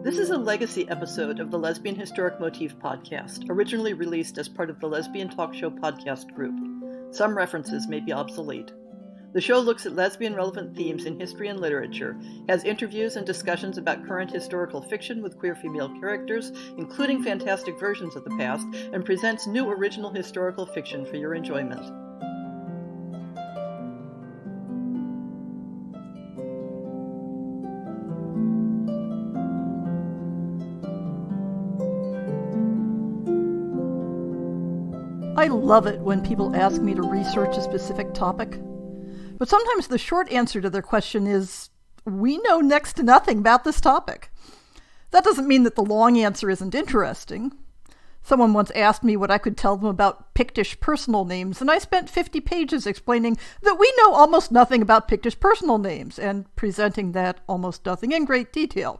This is a legacy episode of the Lesbian Historic Motif podcast, originally released as part of the Lesbian Talk Show podcast group. Some references may be obsolete. The show looks at lesbian-relevant themes in history and literature, has interviews and discussions about current historical fiction with queer female characters, including fantastic versions of the past, and presents new original historical fiction for your enjoyment. I love it when people ask me to research a specific topic, but sometimes the short answer to their question is, we know next to nothing about this topic. That doesn't mean that the long answer isn't interesting. Someone once asked me what I could tell them about Pictish personal names, and I spent 50 pages explaining that we know almost nothing about Pictish personal names, and presenting that almost nothing in great detail.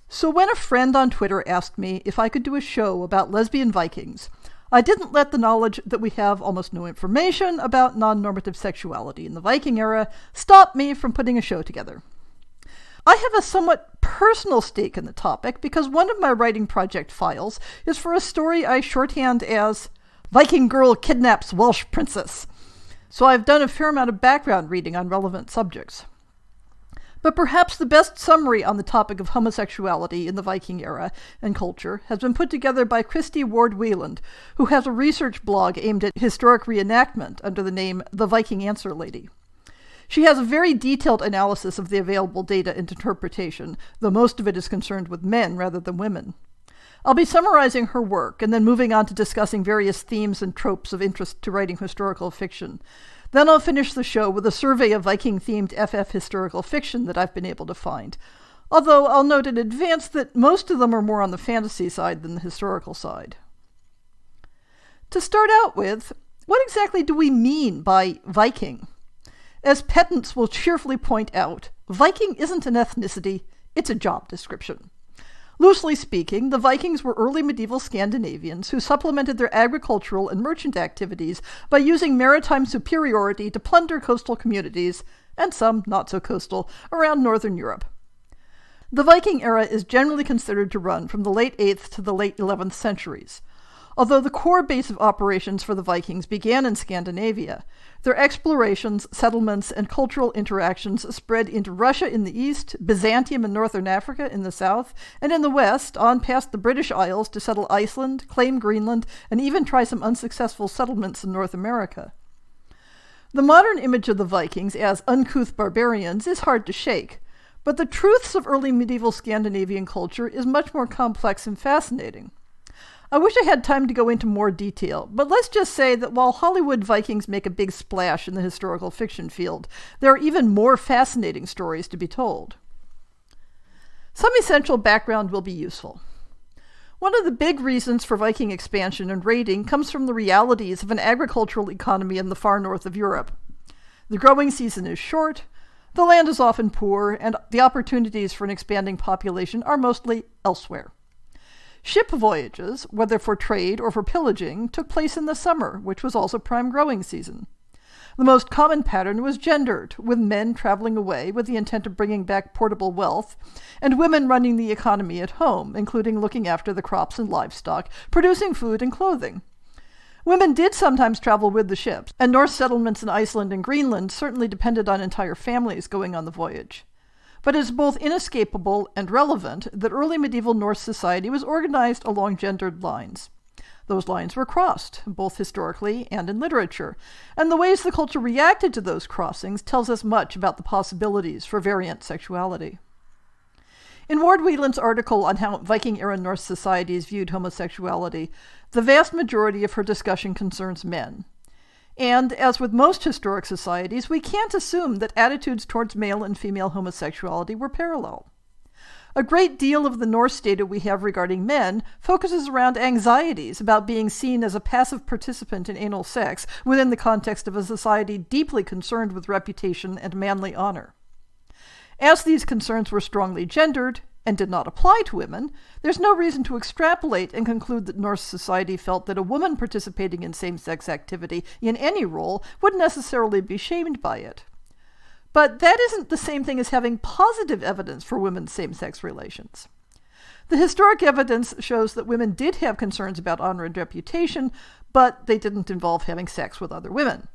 So when a friend on Twitter asked me if I could do a show about lesbian Vikings, I didn't let the knowledge that we have almost no information about non-normative sexuality in the Viking era stop me from putting a show together. I have a somewhat personal stake in the topic because one of my writing project files is for a story I shorthand as Viking Girl Kidnaps Welsh Princess, so I've done a fair amount of background reading on relevant subjects. But perhaps the best summary on the topic of homosexuality in the Viking era and culture has been put together by Christy Ward Wheeland, who has a research blog aimed at historic reenactment under the name The Viking Answer Lady. She has a very detailed analysis of the available data and interpretation, though most of it is concerned with men rather than women. I'll be summarizing her work and then moving on to discussing various themes and tropes of interest to writing historical fiction. Then I'll finish the show with a survey of Viking-themed FF historical fiction that I've been able to find, although I'll note in advance that most of them are more on the fantasy side than the historical side. To start out with, what exactly do we mean by Viking? As pedants will cheerfully point out, Viking isn't an ethnicity, it's a job description. Loosely speaking, the Vikings were early medieval Scandinavians who supplemented their agricultural and merchant activities by using maritime superiority to plunder coastal communities, and some not so coastal, around northern Europe. The Viking era is generally considered to run from the late 8th to the late 11th centuries. Although the core base of operations for the Vikings began in Scandinavia, their explorations, settlements, and cultural interactions spread into Russia in the east, Byzantium and northern Africa in the south, and in the west, on past the British Isles to settle Iceland, claim Greenland, and even try some unsuccessful settlements in North America. The modern image of the Vikings as uncouth barbarians is hard to shake, but the truths of early medieval Scandinavian culture is much more complex and fascinating. I wish I had time to go into more detail, but let's just say that while Hollywood Vikings make a big splash in the historical fiction field, there are even more fascinating stories to be told. Some essential background will be useful. One of the big reasons for Viking expansion and raiding comes from the realities of an agricultural economy in the far north of Europe. The growing season is short, the land is often poor, and the opportunities for an expanding population are mostly elsewhere. Ship voyages, whether for trade or for pillaging, took place in the summer, which was also prime growing season. The most common pattern was gendered, with men traveling away with the intent of bringing back portable wealth, and women running the economy at home, including looking after the crops and livestock, producing food and clothing. Women did sometimes travel with the ships, and Norse settlements in Iceland and Greenland certainly depended on entire families going on the voyage. But it is both inescapable and relevant that early medieval Norse society was organized along gendered lines. Those lines were crossed, both historically and in literature, and the ways the culture reacted to those crossings tells us much about the possibilities for variant sexuality. In Ward Wheeland's article on how Viking-era Norse societies viewed homosexuality, the vast majority of her discussion concerns men. And, as with most historic societies, we can't assume that attitudes towards male and female homosexuality were parallel. A great deal of the Norse data we have regarding men focuses around anxieties about being seen as a passive participant in anal sex within the context of a society deeply concerned with reputation and manly honor. As these concerns were strongly gendered, and did not apply to women, there's no reason to extrapolate and conclude that Norse society felt that a woman participating in same-sex activity in any role would necessarily be shamed by it. But that isn't the same thing as having positive evidence for women's same-sex relations. The historic evidence shows that women did have concerns about honor and reputation, but they didn't involve having sex with other women.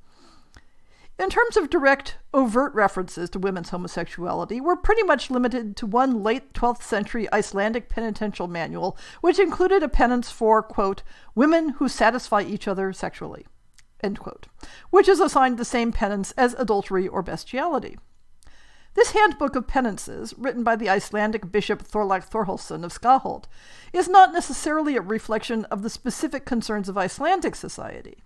In terms of direct, overt references to women's homosexuality, we're pretty much limited to one late 12th century Icelandic penitential manual, which included a penance for, quote, women who satisfy each other sexually, end quote, which is assigned the same penance as adultery or bestiality. This handbook of penances, written by the Icelandic bishop Thorlak Thorhalsson of Skaholt, is not necessarily a reflection of the specific concerns of Icelandic society.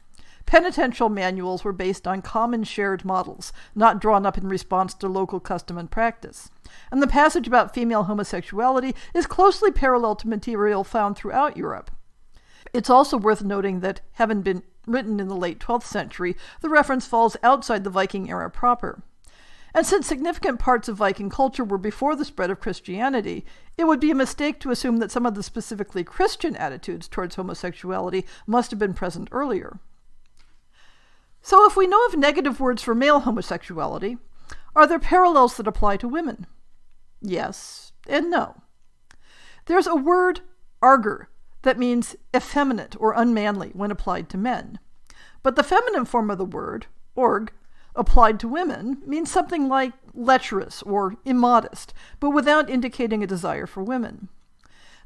Penitential manuals were based on common shared models, not drawn up in response to local custom and practice. And the passage about female homosexuality is closely parallel to material found throughout Europe. It's also worth noting that, having been written in the late 12th century, the reference falls outside the Viking era proper. And since significant parts of Viking culture were before the spread of Christianity, it would be a mistake to assume that some of the specifically Christian attitudes towards homosexuality must have been present earlier. So if we know of negative words for male homosexuality, are there parallels that apply to women? Yes and no. There's a word, arger, that means effeminate or unmanly when applied to men. But the feminine form of the word, org, applied to women means something like lecherous or immodest, but without indicating a desire for women.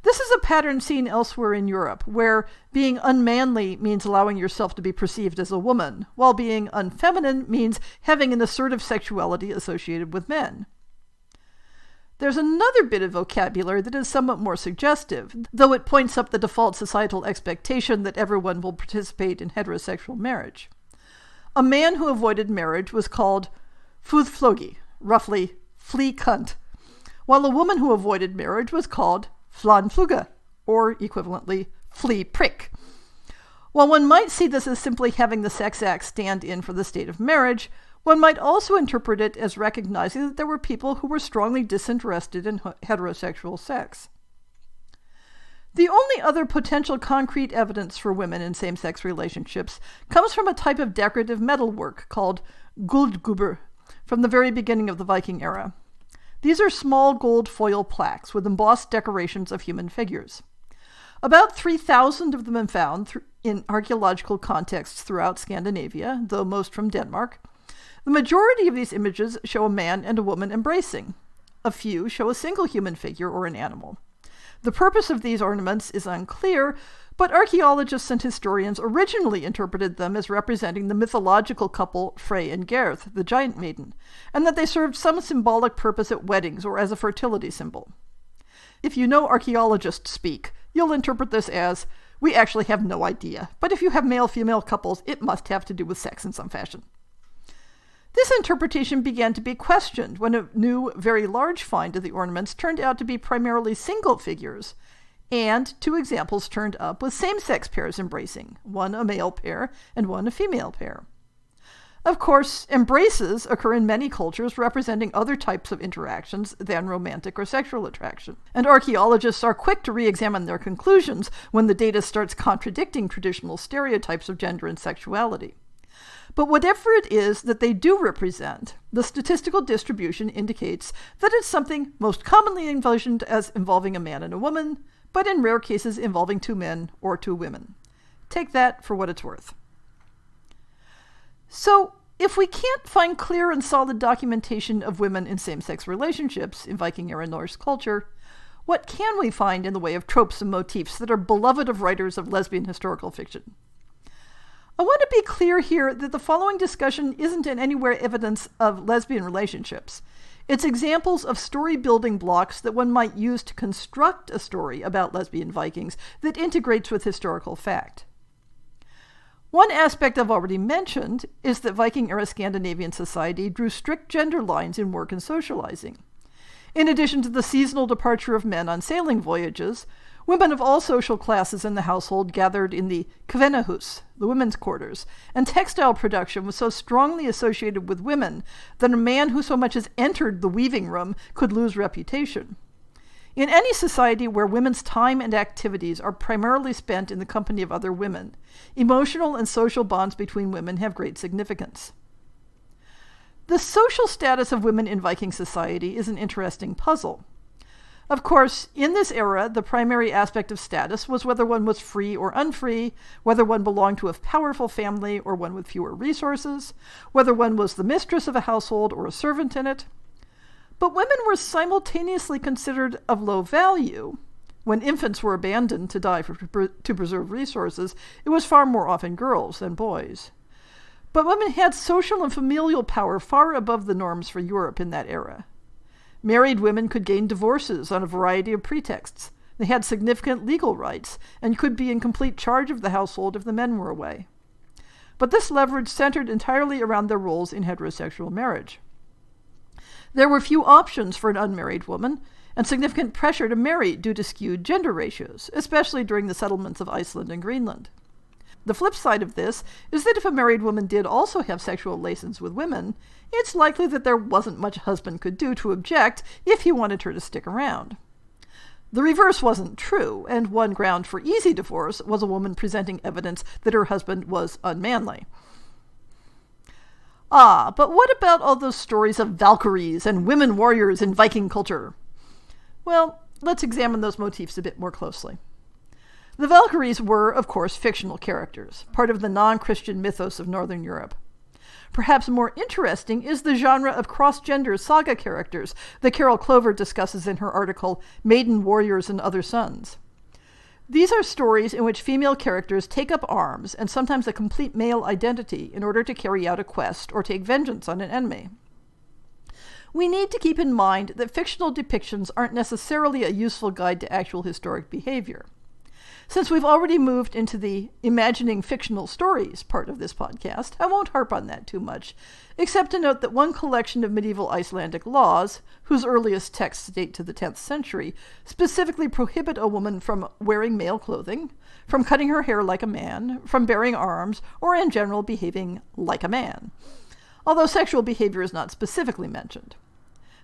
This is a pattern seen elsewhere in Europe, where being unmanly means allowing yourself to be perceived as a woman, while being unfeminine means having an assertive sexuality associated with men. There's another bit of vocabulary that is somewhat more suggestive, though it points up the default societal expectation that everyone will participate in heterosexual marriage. A man who avoided marriage was called fúðflógi, roughly flea cunt, while a woman who avoided marriage was called flanfluga, or equivalently, flea prick. While one might see this as simply having the sex act stand in for the state of marriage, one might also interpret it as recognizing that there were people who were strongly disinterested in heterosexual sex. The only other potential concrete evidence for women in same-sex relationships comes from a type of decorative metalwork called guldgubur from the very beginning of the Viking era. These are small gold foil plaques with embossed decorations of human figures. About 3,000 of them have been found in archaeological contexts throughout Scandinavia, though most from Denmark. The majority of these images show a man and a woman embracing. A few show a single human figure or an animal. The purpose of these ornaments is unclear, but archaeologists and historians originally interpreted them as representing the mythological couple Frey and Gerth, the giant maiden, and that they served some symbolic purpose at weddings or as a fertility symbol. If you know archaeologists speak, you'll interpret this as, we actually have no idea, but if you have male-female couples, it must have to do with sex in some fashion. This interpretation began to be questioned when a new, very large find of the ornaments turned out to be primarily single figures, and 2 examples turned up with same-sex pairs embracing, one a male pair and one a female pair. Of course, embraces occur in many cultures representing other types of interactions than romantic or sexual attraction, and archaeologists are quick to re-examine their conclusions when the data starts contradicting traditional stereotypes of gender and sexuality. But whatever it is that they do represent, the statistical distribution indicates that it's something most commonly envisioned as involving a man and a woman, but in rare cases involving 2 men or 2 women. Take that for what it's worth. So, if we can't find clear and solid documentation of women in same-sex relationships in Viking-era Norse culture, what can we find in the way of tropes and motifs that are beloved of writers of lesbian historical fiction? I want to be clear here that the following discussion isn't in any way evidence of lesbian relationships. It's examples of story building blocks that one might use to construct a story about lesbian Vikings that integrates with historical fact. One aspect I've already mentioned is that Viking-era Scandinavian society drew strict gender lines in work and socializing. In addition to the seasonal departure of men on sailing voyages, women of all social classes in the household gathered in the kvenahus, the women's quarters, and textile production was so strongly associated with women that a man who so much as entered the weaving room could lose reputation. In any society where women's time and activities are primarily spent in the company of other women, emotional and social bonds between women have great significance. The social status of women in Viking society is an interesting puzzle. Of course, in this era, the primary aspect of status was whether one was free or unfree, whether one belonged to a powerful family or one with fewer resources, whether one was the mistress of a household or a servant in it. But women were simultaneously considered of low value. When infants were abandoned to die to preserve resources, it was far more often girls than boys. But women had social and familial power far above the norms for Europe in that era. Married women could gain divorces on a variety of pretexts. They had significant legal rights and could be in complete charge of the household if the men were away. But this leverage centered entirely around their roles in heterosexual marriage. There were few options for an unmarried woman, and significant pressure to marry due to skewed gender ratios, especially during the settlements of Iceland and Greenland. The flip side of this is that if a married woman did also have sexual relations with women, it's likely that there wasn't much a husband could do to object if he wanted her to stick around. The reverse wasn't true, and one ground for easy divorce was a woman presenting evidence that her husband was unmanly. But what about all those stories of Valkyries and women warriors in Viking culture? Well, let's examine those motifs a bit more closely. The Valkyries were, of course, fictional characters, part of the non-Christian mythos of Northern Europe. Perhaps more interesting is the genre of cross-gender saga characters that Carol Clover discusses in her article, Maiden Warriors and Other Sons. These are stories in which female characters take up arms and sometimes a complete male identity in order to carry out a quest or take vengeance on an enemy. We need to keep in mind that fictional depictions aren't necessarily a useful guide to actual historic behavior. Since we've already moved into the imagining fictional stories part of this podcast, I won't harp on that too much, except to note that one collection of medieval Icelandic laws, whose earliest texts date to the 10th century, specifically prohibit a woman from wearing male clothing, from cutting her hair like a man, from bearing arms, or in general behaving like a man, although sexual behavior is not specifically mentioned.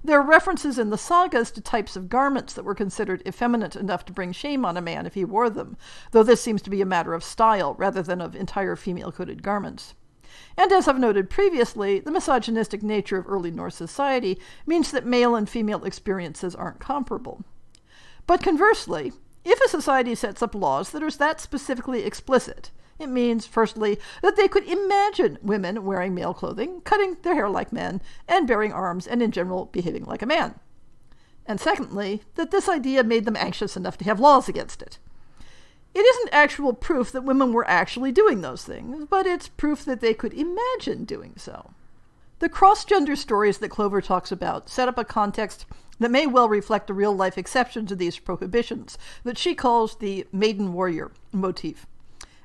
There are references in the sagas to types of garments that were considered effeminate enough to bring shame on a man if he wore them, though this seems to be a matter of style rather than of entire female-coded garments. And as I've noted previously, the misogynistic nature of early Norse society means that male and female experiences aren't comparable. But conversely, if a society sets up laws that are that specifically explicit, it means, firstly, that they could imagine women wearing male clothing, cutting their hair like men, and bearing arms, and in general behaving like a man. And secondly, that this idea made them anxious enough to have laws against it. It isn't actual proof that women were actually doing those things, but it's proof that they could imagine doing so. The cross-gender stories that Clover talks about set up a context that may well reflect a real-life exception to these prohibitions that she calls the maiden warrior motif,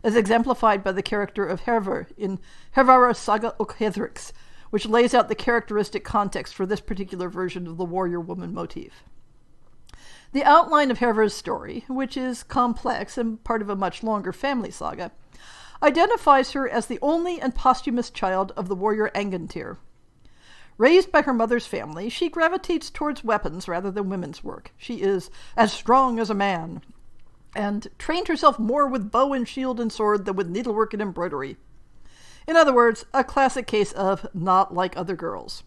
as exemplified by the character of Hervor in Hervara Saga og Hedrix, which lays out the characteristic context for this particular version of the warrior woman motif. The outline of Hervor's story, which is complex and part of a much longer family saga, identifies her as the only and posthumous child of the warrior Angantyr. Raised by her mother's family, she gravitates towards weapons rather than women's work. She is as strong as a man, and trained herself more with bow and shield and sword than with needlework and embroidery. In other words, a classic case of not like other girls.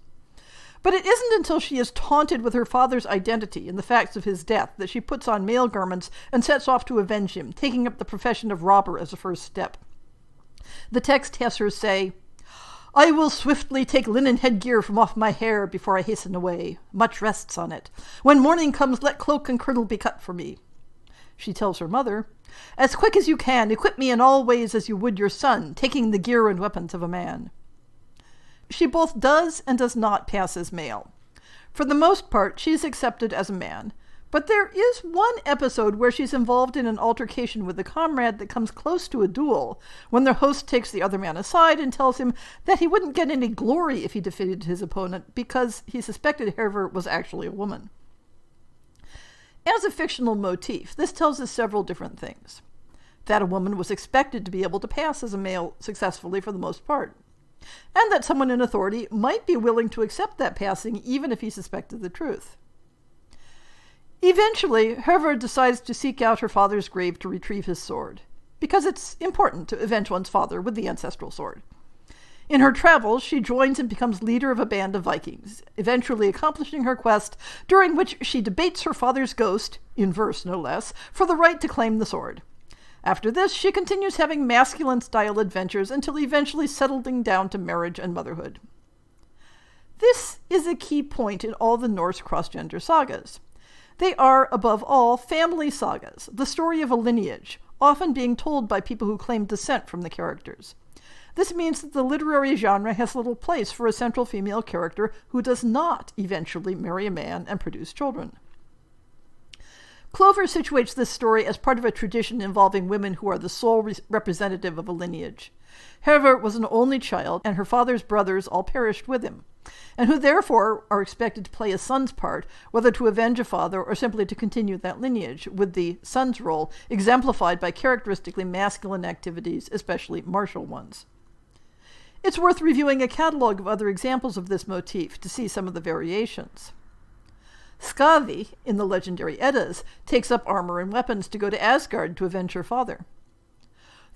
But it isn't until she is taunted with her father's identity and the facts of his death that she puts on male garments and sets off to avenge him, taking up the profession of robber as a first step. The text has her say, "I will swiftly take linen headgear from off my hair before I hasten away. Much rests on it. When morning comes, let cloak and kirtle be cut for me." She tells her mother, "As quick as you can, equip me in all ways as you would your son, taking the gear and weapons of a man." She both does and does not pass as male. For the most part, she is accepted as a man, but there is one episode where she's involved in an altercation with a comrade that comes close to a duel, when their host takes the other man aside and tells him that he wouldn't get any glory if he defeated his opponent because he suspected Hervor was actually a woman. As a fictional motif, this tells us several different things. That a woman was expected to be able to pass as a male successfully for the most part, and that someone in authority might be willing to accept that passing even if he suspected the truth. Eventually, Hervor decides to seek out her father's grave to retrieve his sword, because it's important to avenge one's father with the ancestral sword. In her travels, she joins and becomes leader of a band of Vikings, eventually accomplishing her quest, during which she debates her father's ghost, in verse no less, for the right to claim the sword. After this, she continues having masculine-style adventures until eventually settling down to marriage and motherhood. This is a key point in all the Norse cross-gender sagas. They are, above all, family sagas, the story of a lineage, often being told by people who claim descent from the characters. This means that the literary genre has little place for a central female character who does not eventually marry a man and produce children. Clover situates this story as part of a tradition involving women who are the sole representative of a lineage. Hervor was an only child, and her father's brothers all perished with him, and who therefore are expected to play a son's part, whether to avenge a father or simply to continue that lineage, with the son's role exemplified by characteristically masculine activities, especially martial ones. It's worth reviewing a catalog of other examples of this motif to see some of the variations. Skavi, in the legendary Eddas, takes up armor and weapons to go to Asgard to avenge her father.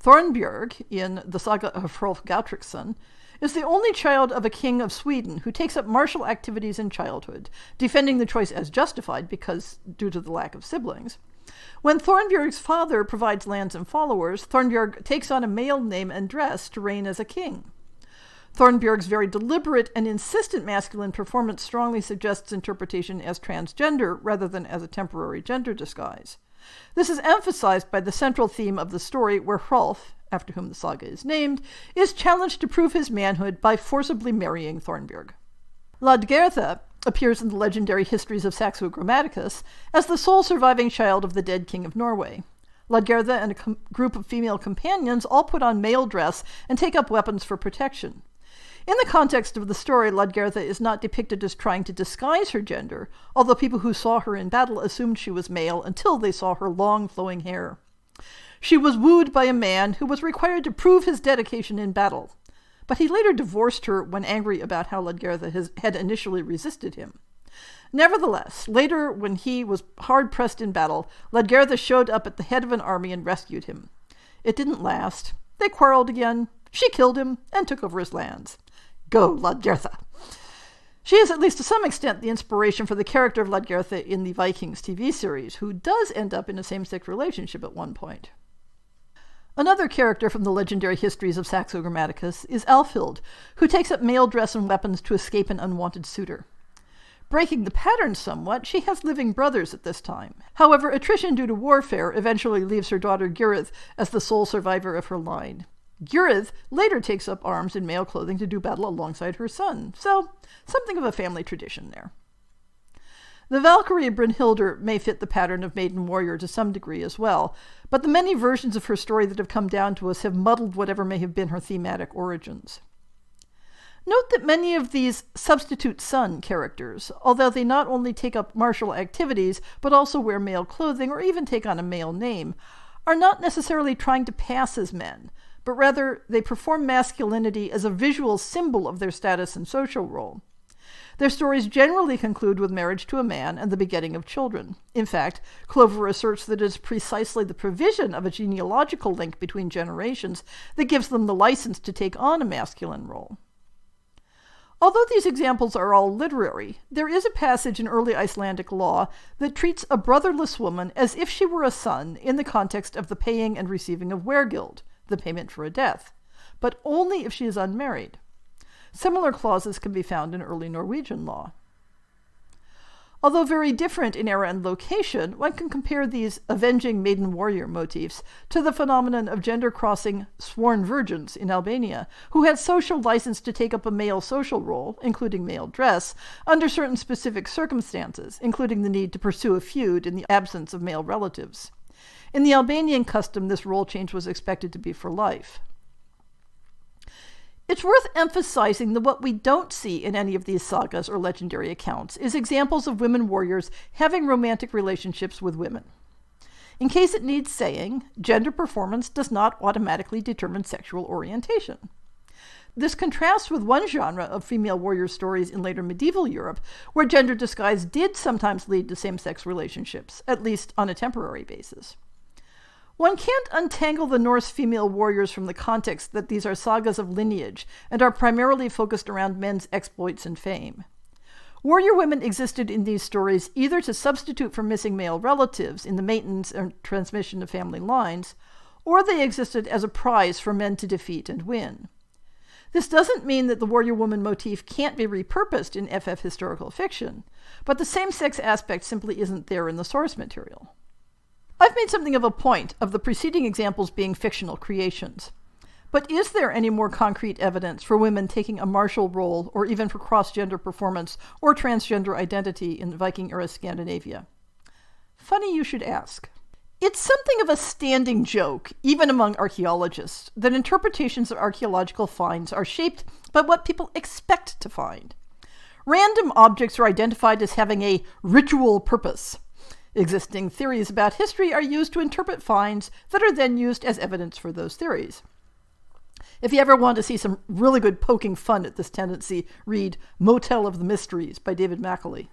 Thornbjörg, in the saga of Hrolf Gautrikson, is the only child of a king of Sweden who takes up martial activities in childhood, defending the choice as justified because due to the lack of siblings. When Thornbjörg's father provides lands and followers, Thornbjörg takes on a male name and dress to reign as a king. Thornbjörg's very deliberate and insistent masculine performance strongly suggests interpretation as transgender rather than as a temporary gender disguise. This is emphasized by the central theme of the story where Hrolf, after whom the saga is named, is challenged to prove his manhood by forcibly marrying Thornbjörg. Ladgertha appears in the legendary histories of Saxo Grammaticus as the sole surviving child of the dead king of Norway. Ladgertha and a group of female companions all put on male dress and take up weapons for protection. In the context of the story, Ladgertha is not depicted as trying to disguise her gender, although people who saw her in battle assumed she was male until they saw her long flowing hair. She was wooed by a man who was required to prove his dedication in battle, but he later divorced her when angry about how Ladgertha had initially resisted him. Nevertheless, later when he was hard-pressed in battle, Ladgertha showed up at the head of an army and rescued him. It didn't last. They quarreled again. She killed him and took over his lands. Go, Ladgertha! She is, at least to some extent, the inspiration for the character of Ladgertha in the Vikings TV series, who does end up in a same-sex relationship at one point. Another character from the legendary histories of Saxo Grammaticus is Alfhild, who takes up male dress and weapons to escape an unwanted suitor. Breaking the pattern somewhat, she has living brothers at this time. However, attrition due to warfare eventually leaves her daughter Gyrith as the sole survivor of her line. Gyrith later takes up arms in male clothing to do battle alongside her son, so something of a family tradition there. The Valkyrie Brynhildr may fit the pattern of maiden warrior to some degree as well, but the many versions of her story that have come down to us have muddled whatever may have been her thematic origins. Note that many of these substitute son characters, although they not only take up martial activities, but also wear male clothing or even take on a male name, are not necessarily trying to pass as men, but rather they perform masculinity as a visual symbol of their status and social role. Their stories generally conclude with marriage to a man and the begetting of children. In fact, Clover asserts that it is precisely the provision of a genealogical link between generations that gives them the license to take on a masculine role. Although these examples are all literary, there is a passage in early Icelandic law that treats a brotherless woman as if she were a son in the context of the paying and receiving of weregild, the payment for a death, but only if she is unmarried. Similar clauses can be found in early Norwegian law. Although very different in era and location, one can compare these avenging maiden warrior motifs to the phenomenon of gender-crossing sworn virgins in Albania, who had social license to take up a male social role, including male dress, under certain specific circumstances, including the need to pursue a feud in the absence of male relatives. In the Albanian custom, this role change was expected to be for life. It's worth emphasizing that what we don't see in any of these sagas or legendary accounts is examples of women warriors having romantic relationships with women. In case it needs saying, gender performance does not automatically determine sexual orientation. This contrasts with one genre of female warrior stories in later medieval Europe, where gender disguise did sometimes lead to same-sex relationships, at least on a temporary basis. One can't untangle the Norse female warriors from the context that these are sagas of lineage and are primarily focused around men's exploits and fame. Warrior women existed in these stories either to substitute for missing male relatives in the maintenance and transmission of family lines, or they existed as a prize for men to defeat and win. This doesn't mean that the warrior woman motif can't be repurposed in FF historical fiction, but the same-sex aspect simply isn't there in the source material. I've made something of a point of the preceding examples being fictional creations. But is there any more concrete evidence for women taking a martial role, or even for cross-gender performance or transgender identity in Viking-era Scandinavia? Funny you should ask. It's something of a standing joke, even among archaeologists, that interpretations of archaeological finds are shaped by what people expect to find. Random objects are identified as having a ritual purpose. Existing theories about history are used to interpret finds that are then used as evidence for those theories. If you ever want to see some really good poking fun at this tendency, read Motel of the Mysteries by David Macaulay.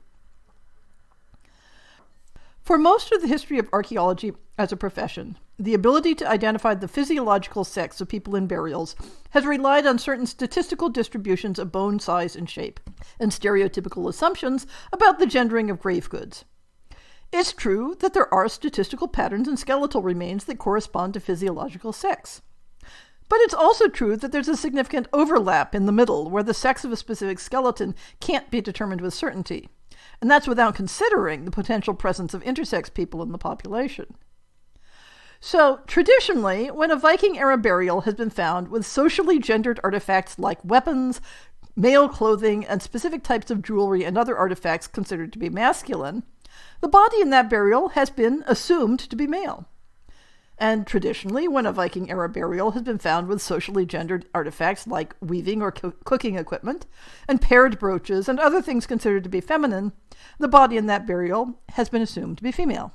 For most of the history of archaeology as a profession, the ability to identify the physiological sex of people in burials has relied on certain statistical distributions of bone size and shape, and stereotypical assumptions about the gendering of grave goods. It's true that there are statistical patterns in skeletal remains that correspond to physiological sex. But it's also true that there's a significant overlap in the middle where the sex of a specific skeleton can't be determined with certainty. And that's without considering the potential presence of intersex people in the population. So, traditionally, when a Viking-era burial has been found with socially gendered artifacts like weapons, male clothing, and specific types of jewelry and other artifacts considered to be masculine, the body in that burial has been assumed to be male. And traditionally, when a Viking-era burial has been found with socially gendered artifacts like weaving or cooking equipment, and paired brooches and other things considered to be feminine, the body in that burial has been assumed to be female.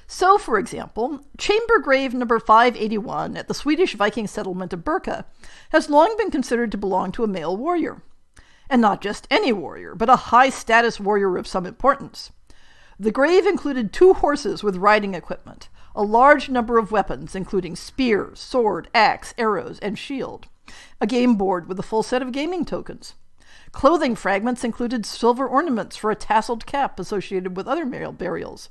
So, for example, chamber grave number 581 at the Swedish Viking settlement of Birka has long been considered to belong to a male warrior. And not just any warrior, but a high-status warrior of some importance. The grave included 2 horses with riding equipment, a large number of weapons, including spear, sword, axe, arrows, and shield, a game board with a full set of gaming tokens. Clothing fragments included silver ornaments for a tasseled cap associated with other male burials.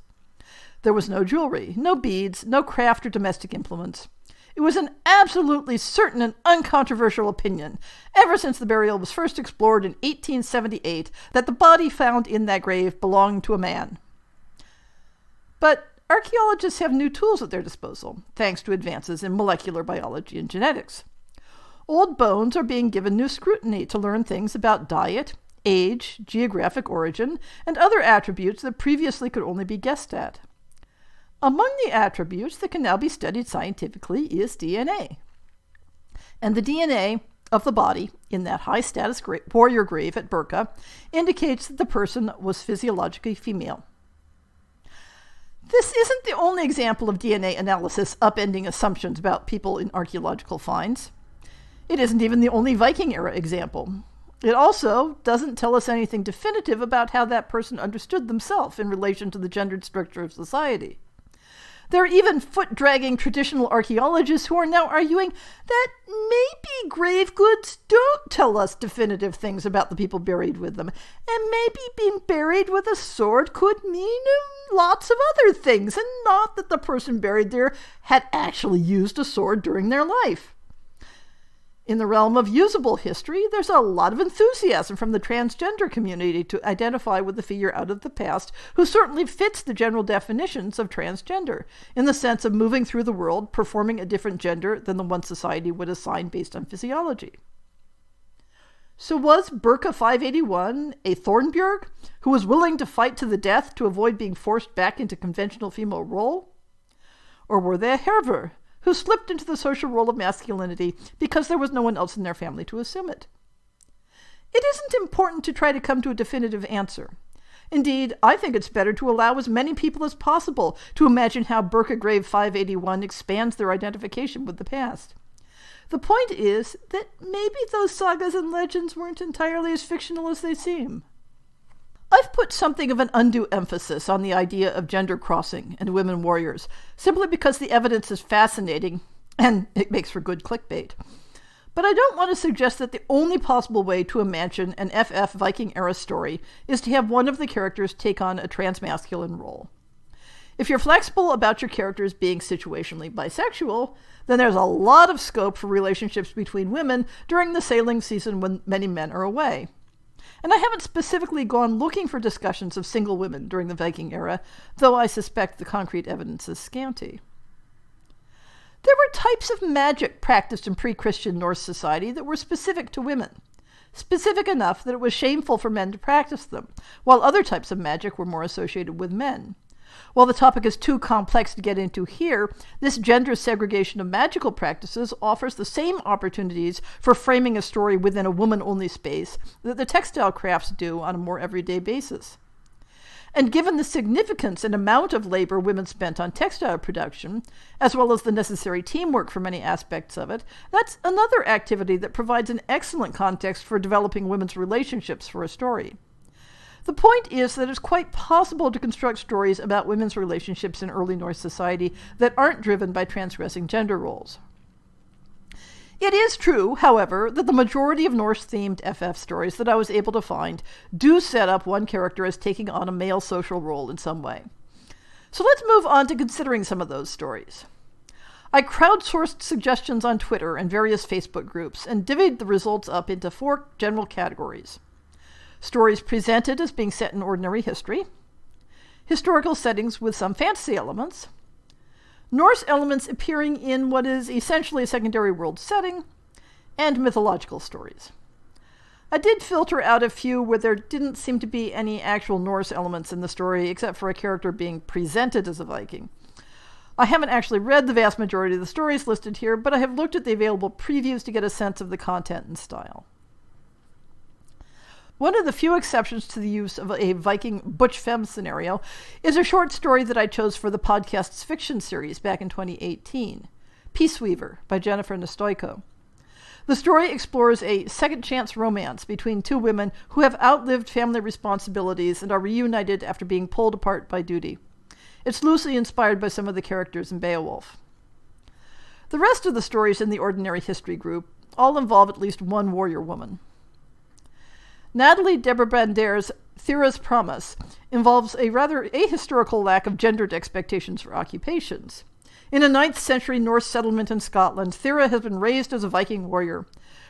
There was no jewelry, no beads, no craft or domestic implements. It was an absolutely certain and uncontroversial opinion, ever since the burial was first explored in 1878, that the body found in that grave belonged to a man. But archaeologists have new tools at their disposal, thanks to advances in molecular biology and genetics. Old bones are being given new scrutiny to learn things about diet, age, geographic origin, and other attributes that previously could only be guessed at. Among the attributes that can now be studied scientifically is DNA. And the DNA of the body in that high-status warrior grave at Birka indicates that the person was physiologically female. This isn't the only example of DNA analysis upending assumptions about people in archaeological finds. It isn't even the only Viking-era example. It also doesn't tell us anything definitive about how that person understood themselves in relation to the gendered structure of society. There are even foot-dragging traditional archaeologists who are now arguing that maybe grave goods don't tell us definitive things about the people buried with them, and maybe being buried with a sword could mean lots of other things, and not that the person buried there had actually used a sword during their life. In the realm of usable history, there's a lot of enthusiasm from the transgender community to identify with the figure out of the past who certainly fits the general definitions of transgender, in the sense of moving through the world performing a different gender than the one society would assign based on physiology. So was Birka 581 a Thornbjörg who was willing to fight to the death to avoid being forced back into conventional female role? Or were they a Hervor, who slipped into the social role of masculinity because there was no one else in their family to assume it? It isn't important to try to come to a definitive answer. Indeed, I think it's better to allow as many people as possible to imagine how Birka Grave 581 expands their identification with the past. The point is that maybe those sagas and legends weren't entirely as fictional as they seem. I've put something of an undue emphasis on the idea of gender crossing and women warriors, simply because the evidence is fascinating and it makes for good clickbait. But I don't want to suggest that the only possible way to imagine an FF Viking-era story is to have one of the characters take on a transmasculine role. If you're flexible about your characters being situationally bisexual, then there's a lot of scope for relationships between women during the sailing season when many men are away. And I haven't specifically gone looking for discussions of single women during the Viking era, though I suspect the concrete evidence is scanty. There were types of magic practiced in pre-Christian Norse society that were specific to women, specific enough that it was shameful for men to practice them, while other types of magic were more associated with men. While the topic is too complex to get into here, this gender segregation of magical practices offers the same opportunities for framing a story within a woman-only space that the textile crafts do on a more everyday basis. And given the significance and amount of labor women spent on textile production, as well as the necessary teamwork for many aspects of it, that's another activity that provides an excellent context for developing women's relationships for a story. The point is that it's quite possible to construct stories about women's relationships in early Norse society that aren't driven by transgressing gender roles. It is true, however, that the majority of Norse-themed FF stories that I was able to find do set up one character as taking on a male social role in some way. So let's move on to considering some of those stories. I crowdsourced suggestions on Twitter and various Facebook groups and divvied the results up into 4 general categories. Stories presented as being set in ordinary history, historical settings with some fantasy elements, Norse elements appearing in what is essentially a secondary world setting, and mythological stories. I did filter out a few where there didn't seem to be any actual Norse elements in the story except for a character being presented as a Viking. I haven't actually read the vast majority of the stories listed here, but I have looked at the available previews to get a sense of the content and style. One of the few exceptions to the use of a Viking butch femme scenario is a short story that I chose for the podcast's fiction series back in 2018, Peace Weaver by Jennifer Nestoiko. The story explores a second-chance romance between 2 women who have outlived family responsibilities and are reunited after being pulled apart by duty. It's loosely inspired by some of the characters in Beowulf. The rest of the stories in the Ordinary History group all involve at least one warrior woman. Natalie Debrabandier's Thera's Promise involves a rather ahistorical lack of gendered expectations for occupations. In a 9th century Norse settlement in Scotland, Thera has been raised as a Viking warrior.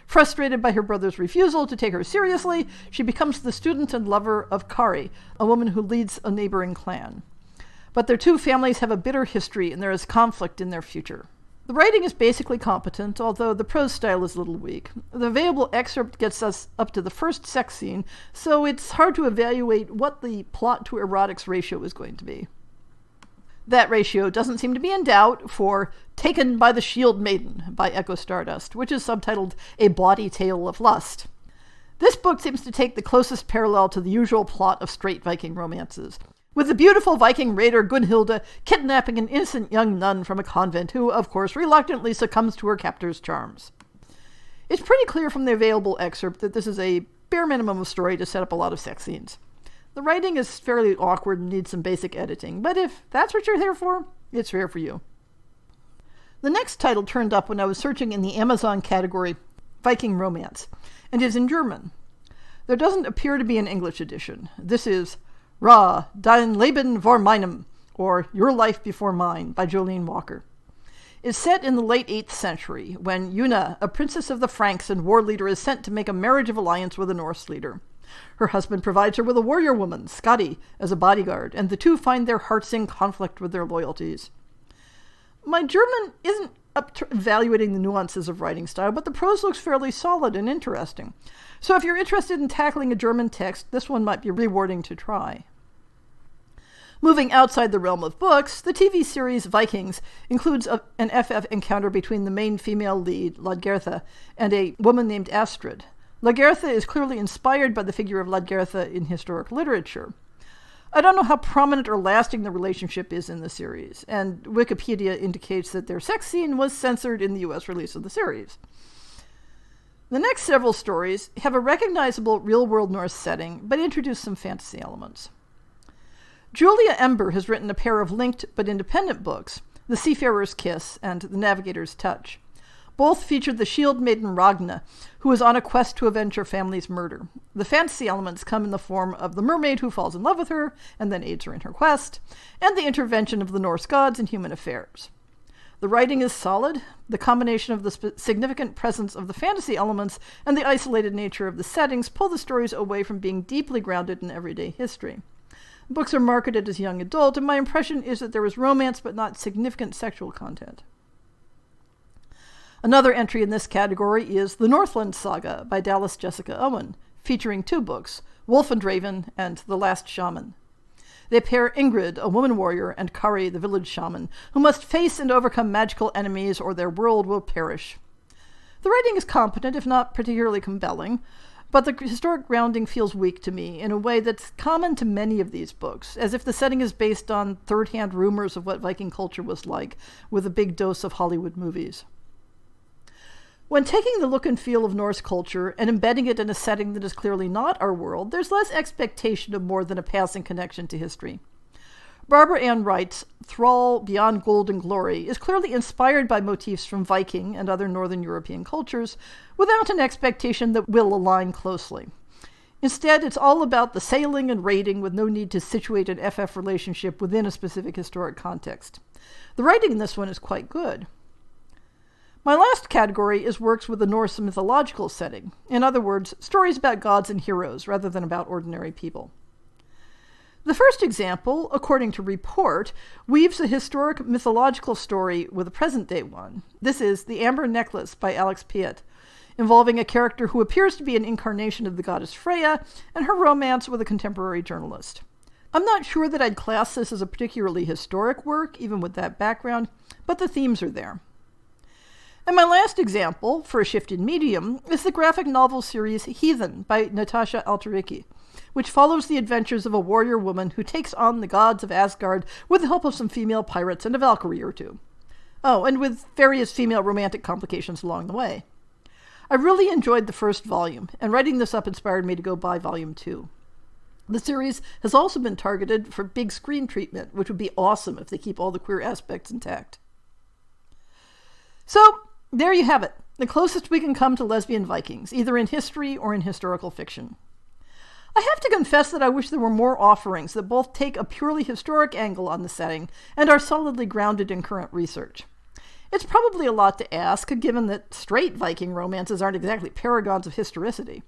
Frustrated by her brother's refusal to take her seriously, she becomes the student and lover of Kari, a woman who leads a neighboring clan. But their 2 families have a bitter history and there is conflict in their future. The writing is basically competent, although the prose style is a little weak. The available excerpt gets us up to the first sex scene, so it's hard to evaluate what the plot to erotics ratio is going to be. That ratio doesn't seem to be in doubt for Taken by the Shield Maiden by Echo Stardust, which is subtitled A Bawdy Tale of Lust. This book seems to take the closest parallel to the usual plot of straight Viking romances, with the beautiful Viking raider Gunhilda kidnapping an innocent young nun from a convent who, of course, reluctantly succumbs to her captor's charms. It's pretty clear from the available excerpt that this is a bare minimum of story to set up a lot of sex scenes. The writing is fairly awkward and needs some basic editing, but if that's what you're here for, it's here for you. The next title turned up when I was searching in the Amazon category Viking Romance, and is in German. There doesn't appear to be an English edition. This is Ra, Dein Leben vor meinem, or Your Life Before Mine, by Jolene Walker. It's set in the late 8th century, when Una, a princess of the Franks and war leader, is sent to make a marriage of alliance with a Norse leader. Her husband provides her with a warrior woman, Skadi, as a bodyguard, and the 2 find their hearts in conflict with their loyalties. My German isn't up to evaluating the nuances of writing style, but the prose looks fairly solid and interesting. So if you're interested in tackling a German text, this one might be rewarding to try. Moving outside the realm of books, the TV series Vikings includes an FF encounter between the main female lead, Lodgertha, and a woman named Astrid. Lodgertha is clearly inspired by the figure of Lodgertha in historic literature. I don't know how prominent or lasting the relationship is in the series, and Wikipedia indicates that their sex scene was censored in the US release of the series. The next several stories have a recognizable real-world Norse setting, but introduce some fantasy elements. Julia Ember has written a pair of linked but independent books, The Seafarer's Kiss and The Navigator's Touch. Both featured the shield maiden Ragna, who is on a quest to avenge her family's murder. The fantasy elements come in the form of the mermaid who falls in love with her and then aids her in her quest, and the intervention of the Norse gods in human affairs. The writing is solid. The combination of the significant presence of the fantasy elements and the isolated nature of the settings pull the stories away from being deeply grounded in everyday history. Books are marketed as young adult, and my impression is that there is romance but not significant sexual content. Another entry in this category is The Northland Saga by Dallas Jessica Owen, featuring 2 books, Wolf and Raven and The Last Shaman. They pair Ingrid, a woman warrior, and Kari, the village shaman, who must face and overcome magical enemies or their world will perish. The writing is competent, if not particularly compelling, but the historic grounding feels weak to me in a way that's common to many of these books, as if the setting is based on third-hand rumors of what Viking culture was like, with a big dose of Hollywood movies. When taking the look and feel of Norse culture and embedding it in a setting that is clearly not our world, there's less expectation of more than a passing connection to history. Barbara Ann Wright's Thrall Beyond Gold and Glory is clearly inspired by motifs from Viking and other Northern European cultures, without an expectation that will align closely. Instead, it's all about the sailing and raiding with no need to situate an FF relationship within a specific historic context. The writing in this one is quite good. My last category is works with a Norse mythological setting. In other words, stories about gods and heroes rather than about ordinary people. The first example, according to Report, weaves a historic mythological story with a present-day one. This is The Amber Necklace by Alex Piet, involving a character who appears to be an incarnation of the goddess Freya and her romance with a contemporary journalist. I'm not sure that I'd class this as a particularly historic work, even with that background, but the themes are there. And my last example, for a shift in medium, is the graphic novel series Heathen by Natasha Altericki, which follows the adventures of a warrior woman who takes on the gods of Asgard with the help of some female pirates and a Valkyrie or 2. Oh, and with various female romantic complications along the way. I really enjoyed the first volume, and writing this up inspired me to go buy volume 2. The series has also been targeted for big screen treatment, which would be awesome if they keep all the queer aspects intact. So, there you have it, the closest we can come to lesbian Vikings, either in history or in historical fiction. I have to confess that I wish there were more offerings that both take a purely historic angle on the setting and are solidly grounded in current research. It's probably a lot to ask, given that straight Viking romances aren't exactly paragons of historicity.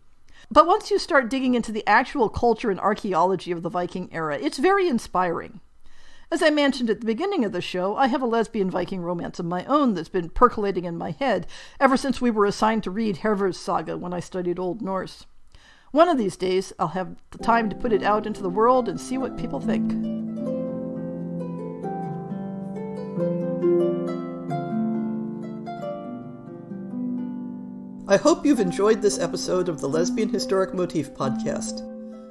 But once you start digging into the actual culture and archaeology of the Viking era, it's very inspiring. As I mentioned at the beginning of the show, I have a lesbian Viking romance of my own that's been percolating in my head ever since we were assigned to read Hervar's saga when I studied Old Norse. One of these days, I'll have the time to put it out into the world and see what people think. I hope you've enjoyed this episode of the Lesbian Historic Motif Podcast.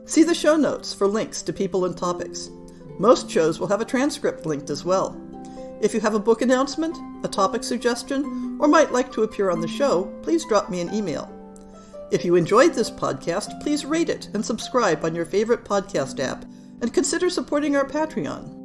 See the show notes for links to people and topics. Most shows will have a transcript linked as well. If you have a book announcement, a topic suggestion, or might like to appear on the show, please drop me an email. If you enjoyed this podcast, please rate it and subscribe on your favorite podcast app, and consider supporting our Patreon.